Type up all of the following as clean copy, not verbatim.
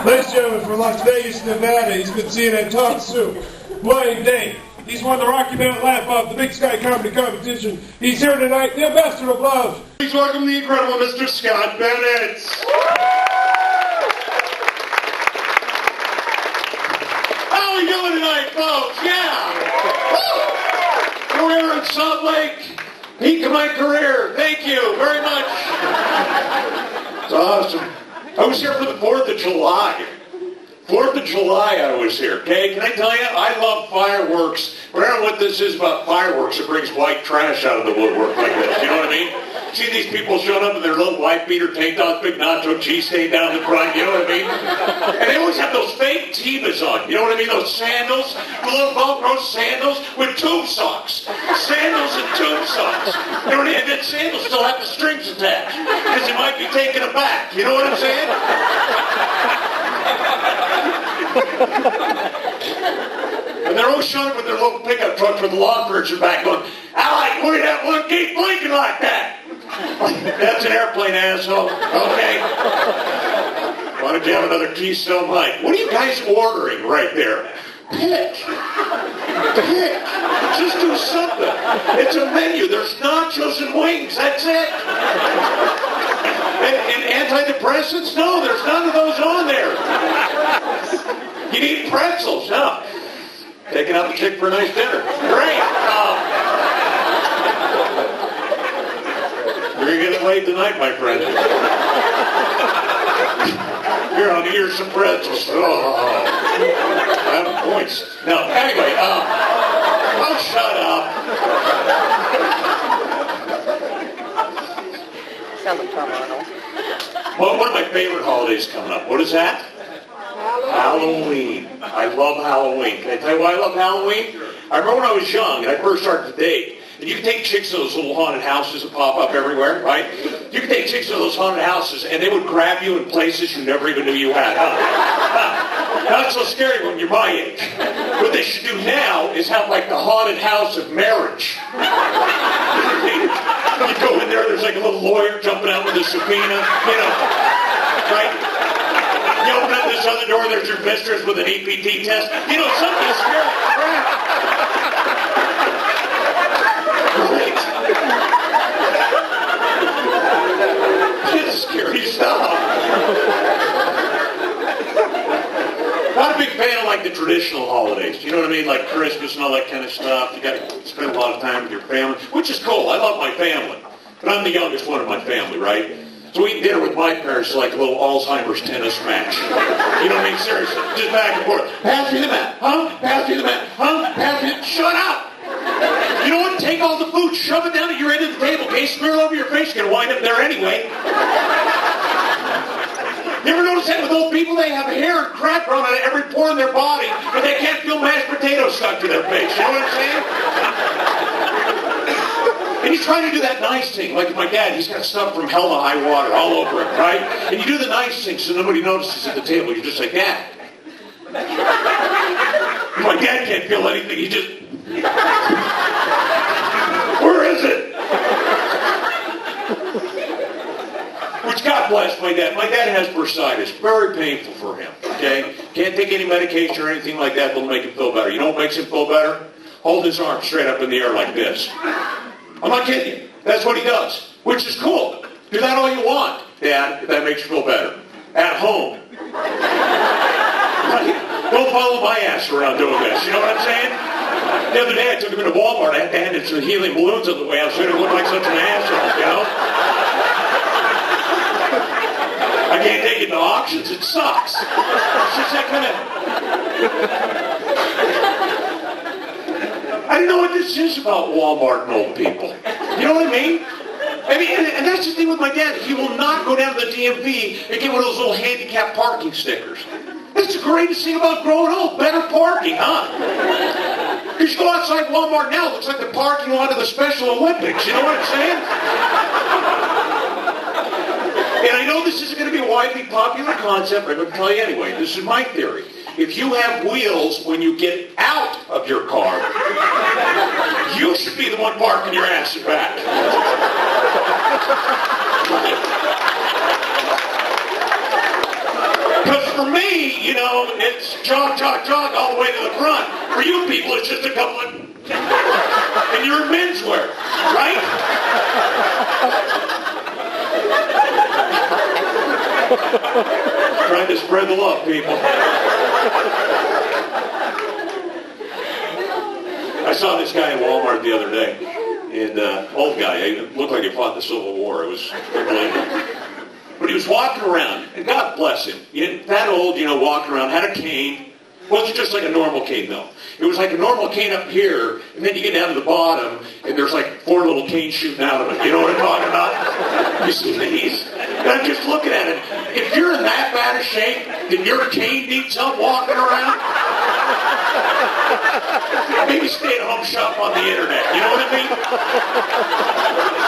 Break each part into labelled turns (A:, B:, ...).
A: Ladies and gentlemen, from Las Vegas, Nevada, he's been CNN Talk Soup. Blind Date. He's won the Rocky Mountain Laugh Off, the Big Sky Comedy Competition. He's here tonight, the ambassador of love.
B: Please welcome the incredible Mr. Scott Bennett. How are we doing tonight, folks? Yeah. Woo! We're here in Salt Lake. Peak of my career. Thank you very much. It's awesome. I was here for the 4th of July. 4th of July I was here, okay? Can I tell you, I love fireworks. But I don't know what this is about fireworks that brings white trash out of the woodwork like this, you know what I mean? See these people showing up in their little white beater tank tops, big nacho cheese steak down the front, you know what I mean? And they always have those fake Tevas on, you know what I mean? Those sandals, the little Velcro sandals with tube socks. Sandals and tube socks. You know what I mean? And then sandals still have the strings attached, because you might be taken aback, you know what I'm saying? And they're always showing up with their little pickup trucks with the lawn furniture back going, I like when that one keep blinking like that. That's an airplane, asshole. Okay. Why don't you have another Keystone Light? What are you guys ordering right there? Pick. Just do something. It's a menu. There's nachos and wings. That's it. And antidepressants? No, there's none of those on there. You need pretzels. No. Taking out the chick for a nice dinner. Great. You're getting laid tonight, my friend. Here, I'll give you some pretzels. Oh, I have points. No, anyway, oh, shut up.
C: Sounds like Tom Arnold.
B: Well, one of my favorite holidays coming up. What is that? Halloween. I love Halloween. Can I tell you why I love Halloween? I remember when I was young and I first started to date. And you can take chicks to those little haunted houses that pop up everywhere, right? You can take chicks to those haunted houses and they would grab you in places you never even knew you had. Not so scary when you're my age. What they should do now is have like the haunted house of marriage. You go in there, there's like a little lawyer jumping out with a subpoena, you know, right? You open up this other door, there's your mistress with an EPT test. You know, something scary crap. Right? It's scary stuff. Not a big fan of like the traditional holidays. You know what I mean? Like Christmas and all that kind of stuff. You got to spend a lot of time with your family, which is cool. I love my family. But I'm the youngest one in my family, right? So eating dinner with my parents is like a little Alzheimer's tennis match. You know what I mean? Seriously. Just back and forth. Pass me the mat. Huh? Pass me the mat. Huh? Pass me the... Shut up! You know what? Take all the food, shove it down at your end of the table, okay? Smear it over your face. You're going to wind up there anyway. You ever notice that with old people? They have hair and crap growing out of every pore in their body, but they can't feel mashed potatoes stuck to their face. You know what I'm saying? And he's trying to do that nice thing. Like my dad, he's got stuff from hell to high water all over him, right? And you do the nice thing so nobody notices at the table. You're just like, Dad. My dad can't feel anything. He just... Where is it? Which God bless my dad. My dad has bursitis. Very painful for him, okay? Can't take any medication or anything like that that'll make him feel better. You know what makes him feel better? Hold his arm straight up in the air like this. I'm not kidding you. That's what he does, which is cool. Do that all you want, Dad, if that makes you feel better. At home. Right? Don't follow my ass around doing this. You know what I'm saying? The other day I took him into Walmart. I had to hand him some helium balloons on the way out so he didn't look like such an asshole, you know? I can't take it to auctions. It sucks. It's just that kind of... I don't know what this is about Walmart and old people. You know what I mean? And that's the thing with my dad. He will not go down to the DMV and get one of those little handicap parking stickers. That's the greatest thing about growing old. Better parking, huh? Because you go outside Walmart now, it looks like the parking lot of the Special Olympics. You know what I'm saying? And I know this isn't going to be a widely popular concept, but I'm going to tell you anyway. This is my theory. If you have wheels when you get out of your car, you should be the one parking your ass back. Because for me, you know, it's jog, jog, jog all the way to the front. For you people, it's just a couple of... And you're in menswear, right? Trying to spread the love, people. I saw this guy in Walmart the other day, and old guy, he looked like he fought the Civil War. It was unbelievable. But he was walking around, and God bless him. That old, you know, walking around, had a cane. Wasn't just like a normal cane, though. It was like a normal cane up here, and then you get down to the bottom, and there's like 4 little canes shooting out of it. You know what I'm talking about? You see these? And I'm just looking at it. If you're in that bad a shape, then your cane needs help walking around. Maybe stay at home shop on the internet. You know what I mean?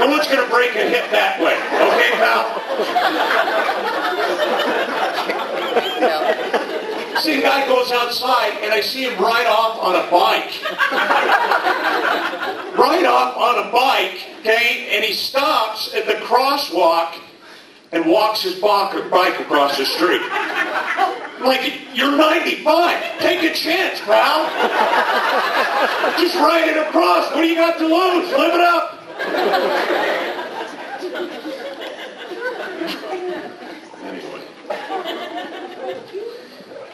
B: No one's going to break a hip that way. Okay, pal? See, a guy goes outside, and I see him ride off on a bike. Ride off on a bike, okay? And he stops at the crosswalk and walks his bike across the street. Like, you're 95. Take a chance, pal. Just ride it across. What do you got to lose? Live it up. Anyway.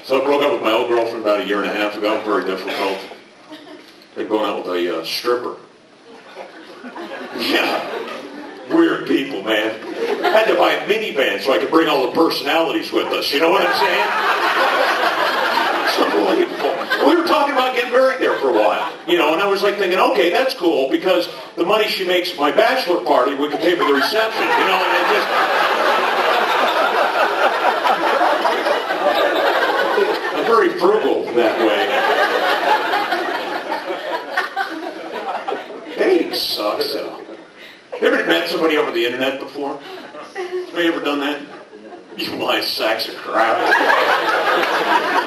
B: So I broke up with my old girlfriend about a year and a half ago. Very difficult. Been going out with a stripper. Yeah. Weird people, man. I had to buy a minivan so I could bring all the personalities with us. You know what I'm saying? It's unbelievable. We were talking about getting married there for a while. You know, and I was like thinking, okay, that's cool, because the money she makes at my bachelor party, we could pay for the reception. You know, and it just... I'm very frugal that way. Dating sucks, though. You ever met somebody over the internet before? Have you ever done that? You lying sacks of crap.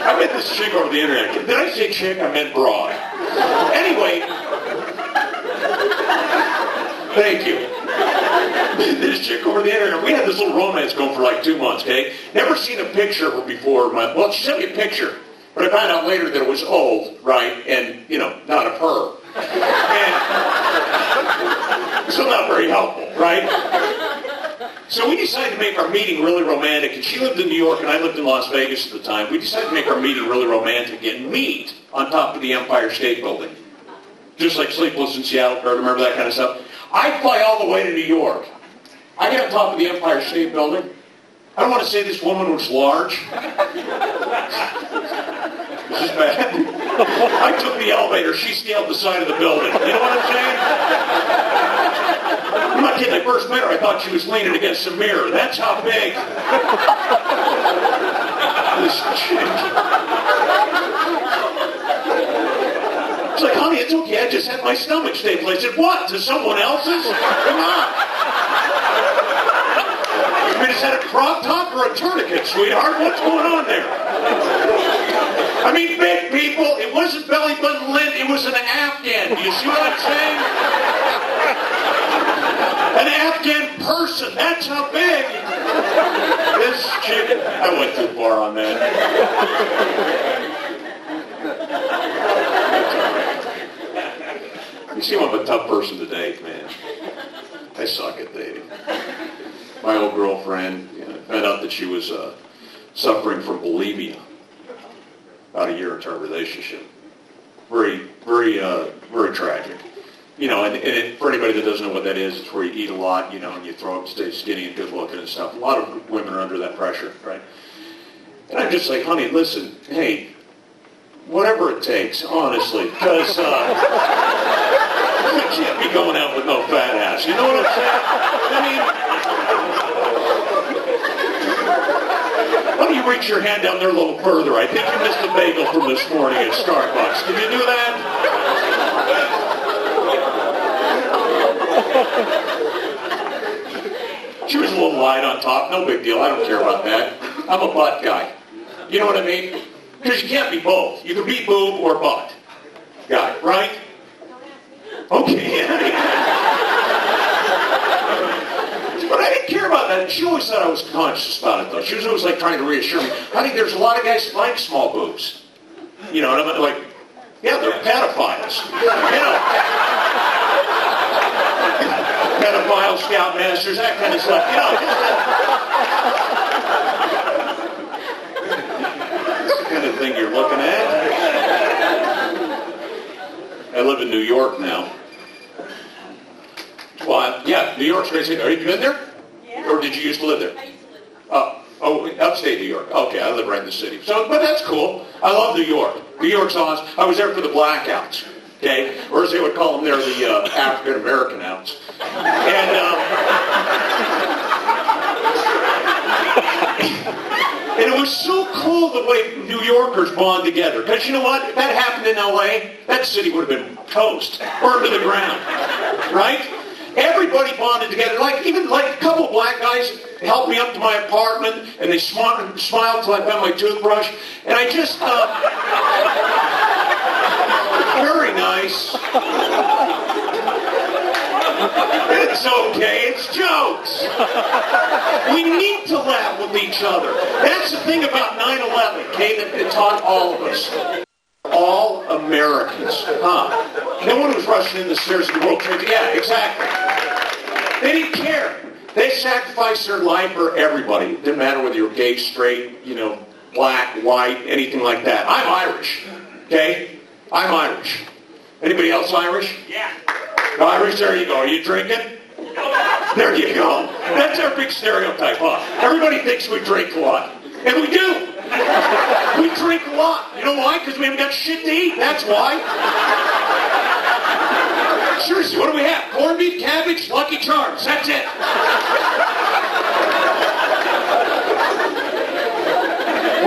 B: I met this chick over the internet. Did I say chick? I meant broad. Anyway. Thank you. This chick over the internet. We had this little romance going for like 2 months, okay? Never seen a picture of her before. Well, she sent me a picture. But I found out later that it was old, right? And, you know, not of her. And so not very helpful, right? So we decided to make our meeting really romantic. And she lived in New York and I lived in Las Vegas at the time. We decided to make our meeting really romantic and meet on top of the Empire State Building. Just like Sleepless in Seattle, remember that kind of stuff? I fly all the way to New York. I get on top of the Empire State Building. I don't want to say this woman was large. This is bad. I took the elevator. She scaled the side of the building. You know what I'm saying? I'm not kidding. I first met her. I thought she was leaning against a mirror. That's how big this chick. She's like, honey, it's okay. I just had my stomach stapled. I said, what? To someone else's? Come on. I just had a crop top or a tourniquet, sweetheart. What's going on there? I mean, big people, it wasn't belly button lint, it was an Afghan. You see what I'm saying? An Afghan person, that's how big. This chick, I went too far on that. You see, I'm a tough person to date, man. I suck at dating. My old girlfriend, found out that she was suffering from bulimia about a year into our relationship. Very, very, very tragic. You know, and for anybody that doesn't know what that is, it's where you eat a lot, you know, and you throw up, stay skinny and good looking and stuff. A lot of women are under that pressure, right? And I'm just like, honey, listen, hey, whatever it takes, honestly, because I can't be going out with no fat ass. You know what I'm saying? I mean, why don't you reach your hand down there a little further? I think you missed a bagel from this morning at Starbucks. Can you do that? She was a little light on top. No big deal. I don't care about that. I'm a butt guy. You know what I mean? Because you can't be both. You can be boob or butt guy, right? Okay. But I didn't care about that. She always thought I was conscious about it, though. She was always like trying to reassure me. Honey, there's a lot of guys that like small boobs. You know, and I'm like, yeah, they're pedophiles. You know, pedophiles, scoutmasters, that kind of stuff. You know, that's the kind of thing you're looking at. I live in New York now. Well, yeah, New York's great city. Have you been there?
C: Yeah.
B: Or did you used to live there?
C: I used to live
B: Upstate New York. Okay, I live right in the city. So, but that's cool. I love New York. New York's awesome. I was there for the blackouts. Okay, or as they would call them there, the African American outs. And it was so cool the way New Yorkers bond together. Because you know what? If that happened in LA, that city would have been toast, burned to the ground. Right? Everybody bonded together. Even a couple of black guys helped me up to my apartment, and they smiled till I found my toothbrush. And I just very nice. It's okay, it's jokes. We need to laugh with each other. That's the thing about 9/11, okay, that it taught all of us. All Americans. No one was rushing in the stairs of the World Trade Center. Yeah, exactly. They didn't care. They sacrificed their life for everybody. It didn't matter whether you were gay, straight, black, white, anything like that. I'm Irish. Okay? I'm Irish. Anybody else Irish?
C: Yeah.
B: Irish, there you go. Are you drinking? There you go. That's our big stereotype, huh? Everybody thinks we drink a lot. And we do. We drink a lot. You know why? Because we haven't got shit to eat. That's why. Seriously, what do we have? Corned beef, cabbage, Lucky Charms. That's it.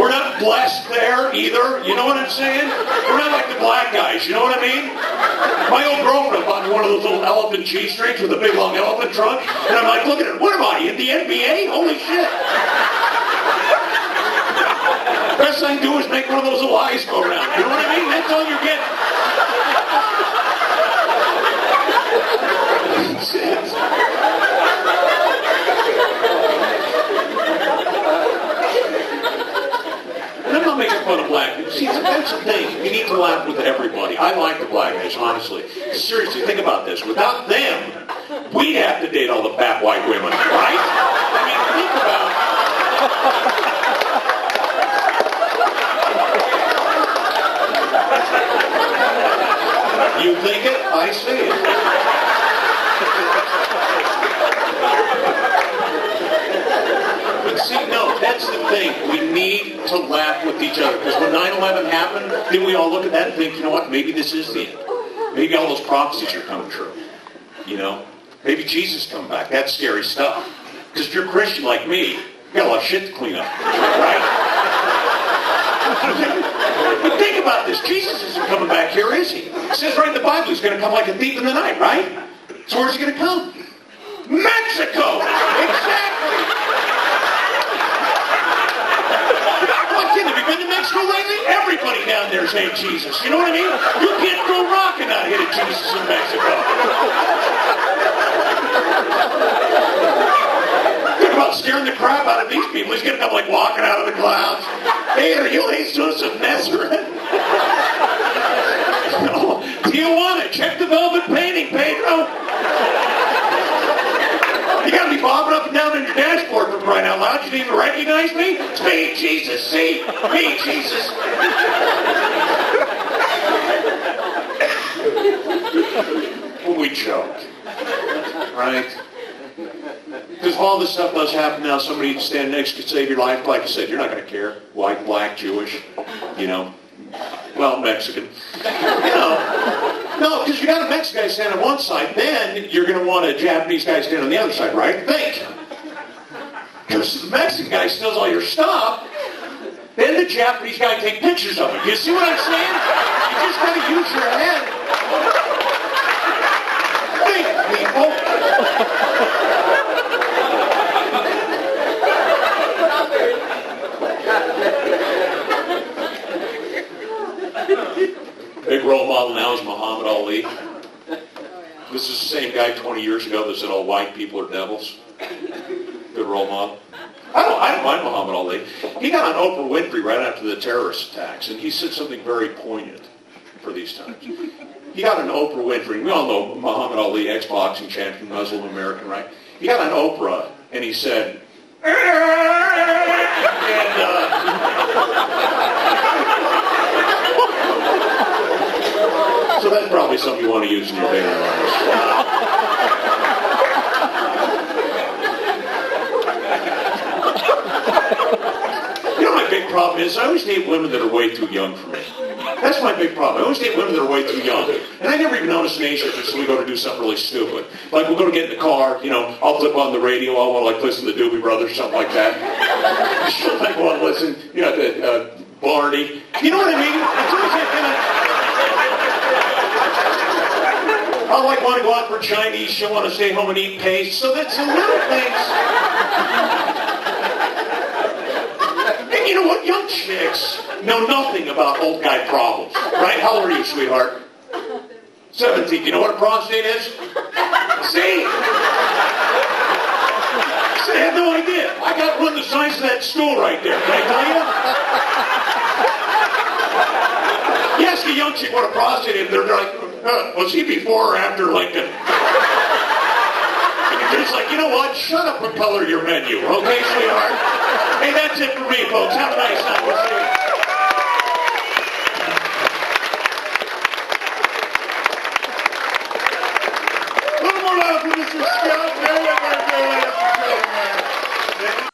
B: We're not blessed there either. You know what I'm saying? We're not like the black guys. You know what I mean? My old girlfriend bought me one of those little elephant G-strings with a big long elephant trunk. And I'm like, look at it. What am I, in the NBA? Holy shit. Best thing to do is make one of those little eyes go around. You know what I mean? That's all you're getting. That's it. And I'm not making fun of black people. See, that's the thing. You need to laugh with everybody. I like the black guys, honestly. Seriously, think about this. Without them, we'd have to date all the fat white women, right? I mean, think about You think it? I see it. But see, no, that's the thing. We need to laugh with each other. Because when 9/11 happened, didn't we all look at that and think, you know what, maybe this is the end. Maybe all those prophecies are coming true. Maybe Jesus is coming back. That's scary stuff. Because if you're a Christian like me, you got a lot of shit to clean up. Right? But think about this. Jesus isn't coming back here, is he? It says right in the Bible he's going to come like a thief in the night, right? So where's he going to come? Mexico! Exactly! What's in? Have you been to Mexico lately? Everybody down there is saying Jesus. You know what I mean? You can't throw a rock and not hit a Jesus in Mexico. Think about scaring the crap out of these people. He's going to come like walking out of the clouds. Hey, are you Jesus of Nazareth? No. Tijuana, check the velvet painting, Pedro. You got to be bobbing up and down on your dashboard for crying out loud. You didn't even recognize me? It's me, Jesus. See? Me, Jesus. Well, we joke. Right? Because all this stuff does happen now. Somebody standing next to save your life. Like I said, you're not going to care. White, black, Jewish, well, Mexican. No, because you got a Mexican guy standing on one side, then you're going to want a Japanese guy standing on the other side, right? Think. Because the Mexican guy steals all your stuff, then the Japanese guy take pictures of it. You see what I'm saying? You just got to use your head. Think, people. Big role model now is Muhammad Ali. This is the same guy 20 years ago that said all white people are devils. role model? I don't mind Muhammad Ali. He got on Oprah Winfrey right after the terrorist attacks, and he said something very poignant for these times. He got on Oprah Winfrey. We all know Muhammad Ali, ex-boxing champion, Muslim American, right? He got on Oprah, and he said, so that's probably something you want to use in your daily lives. You know, my big problem is I always date women that are way too young for me. That's my big problem. I always date women that are way too young. And I never even notice an age difference when we go to do something really stupid. Like, we'll go to get in the car, you know, I'll flip on the radio, I'll want to, like, listen to the Doobie Brothers, something like that. She'll, like, want to listen, you know, to Barney. You know what I mean? It's always that kind of... I'll, like, want to go out for Chinese, she'll want to stay home and eat paste. So that's the little things. And you know what? Young chicks know nothing about old guy problems, right? How old are you, sweetheart? 17. You know what a prostate is? See? I have no idea. I got one the size of that stool right there. Can I tell you? You ask a young chick what a prostate is, they're like, was he before or after Lincoln? And you're just like, you know what? Shut up and color your menu, okay, sweetheart? Hey, that's it for me, folks. Have a nice night. We'll see you. A little more loud for Mr. Scott. There we go, ladies and gentlemen.